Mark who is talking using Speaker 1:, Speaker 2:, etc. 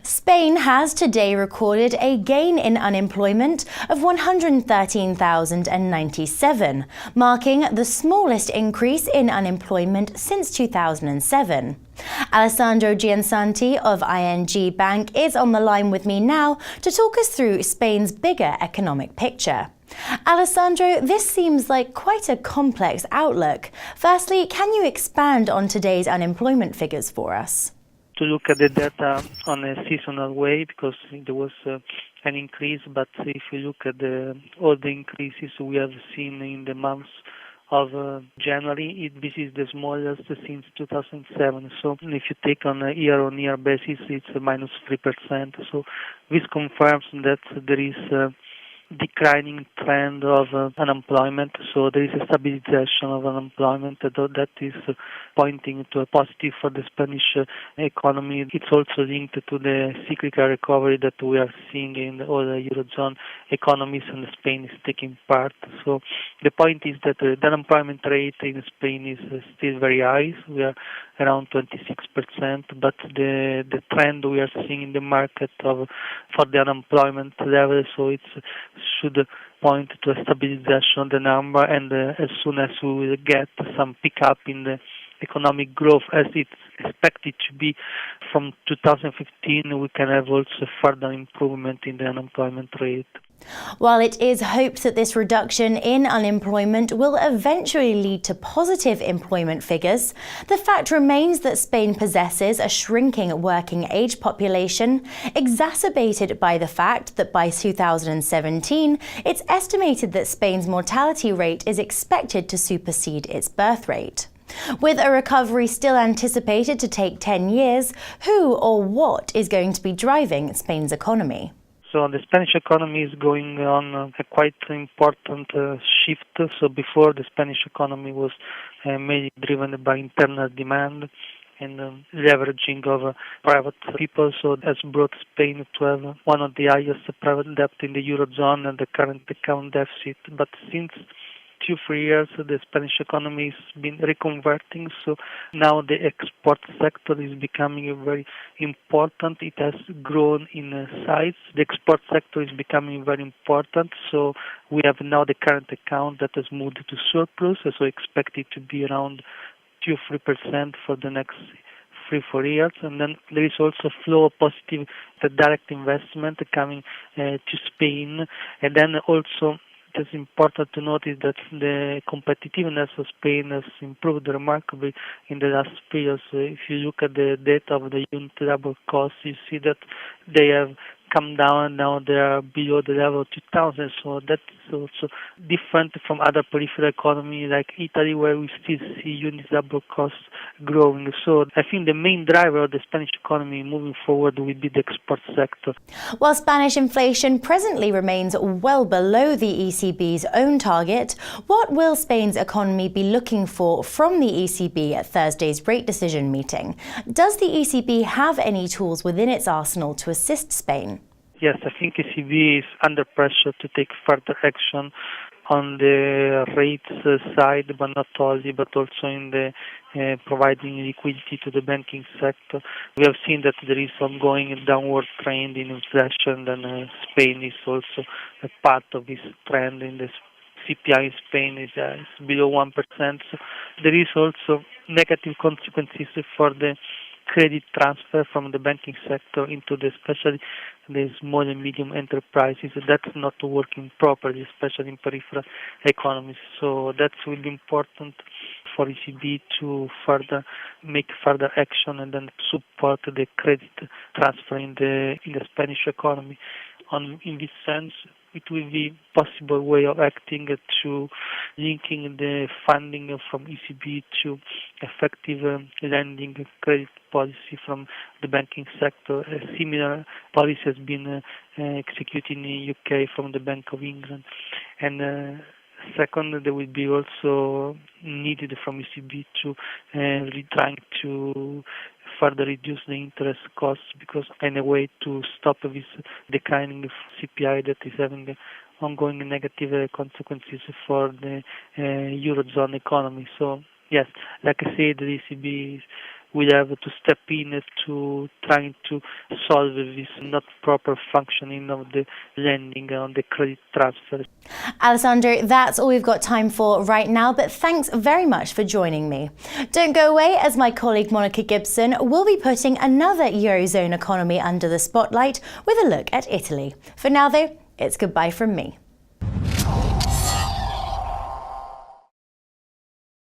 Speaker 1: Spain has today recorded a gain in unemployment of 113,097, marking the smallest increase in unemployment since 2007. Alessandro Giansanti of ING Bank is on the line with me now to talk us through Spain's bigger economic picture. Alessandro, this seems like quite a complex outlook. Firstly, can you expand on today's unemployment figures for us?
Speaker 2: To look at the data on a seasonal way, because there was an increase, but if you look at all the increases we have seen in the months of January, this is the smallest since 2007. So if you take on a year-on-year basis, it's a minus 3%. So this confirms that there is a declining trend of unemployment, so there is a stabilization of unemployment that is pointing to a positive for the Spanish economy. It's also linked to the cyclical recovery that we are seeing in all the Eurozone economies, and Spain is taking part. So the point is that the unemployment rate in Spain is still very high. We are around 26%, but the trend we are seeing in the market for the unemployment level, so it should point to a stabilization of the number, and as soon as we will get some pickup in the economic growth, as it's expected to be from 2015, we can have also further improvement in the unemployment rate.
Speaker 1: While it is hoped that this reduction in unemployment will eventually lead to positive employment figures, the fact remains that Spain possesses a shrinking working age population, exacerbated by the fact that by 2017, it's estimated that Spain's mortality rate is expected to supersede its birth rate. With a recovery still anticipated to take 10 years, who or what is going to be driving Spain's economy?
Speaker 2: So the Spanish economy is going on a quite important shift. So before, the Spanish economy was mainly driven by internal demand and leveraging of private people. So that's brought Spain to have one of the highest private debt in the Eurozone and the current account deficit. But since 2-3 years, the Spanish economy has been reconverting, so now the export sector is becoming very important. It has grown in size. The export sector is becoming very important, so we have now the current account that has moved to surplus, so expect it to be around 2-3% for the next 3-4 years. And then there is also a flow of positive direct investment coming to Spain, and then also it's important to notice that the competitiveness of Spain has improved remarkably in the last years. If you look at the data of the unit labor costs, you see that they have come down, and now they are below the level of 2000. So that's also different from other peripheral economies like Italy, where we still see unit labor costs growing. So I think the main driver of the Spanish economy moving forward will be the export sector.
Speaker 1: While Spanish inflation presently remains well below the ECB's own target, what will Spain's economy be looking for from the ECB at Thursday's rate decision meeting? Does the ECB have any tools within its arsenal to assist Spain?
Speaker 2: Yes, I think ECB is under pressure to take further action on the rates side, but not only, but also in the providing liquidity to the banking sector. We have seen that there is ongoing downward trend in inflation, and Spain is also a part of this trend. In the CPI in Spain is below 1%. So there is also negative consequences for the credit transfer from the banking sector into especially the small and medium enterprises. That's not working properly, especially in peripheral economies. So that's really important for ECB to make further action and then support the credit transfer in the Spanish economy. In this sense, it will be possible way of acting to linking the funding from ECB to effective lending credit policy from the banking sector. A similar policy has been executed in the UK from the Bank of England. And second, there will be also needed from ECB to trying to further reduce the interest costs, because in a way to stop this declining CPI that is having ongoing negative consequences for the Eurozone economy. So yes, like I said, the ECB will have to step in to trying to solve this not proper functioning of the lending on the credit transfer.
Speaker 1: Alessandro, that's all we've got time for right now, but thanks very much for joining me. Don't go away, as my colleague Monica Gibson will be putting another Eurozone economy under the spotlight with a look at Italy. For now though, it's goodbye from me.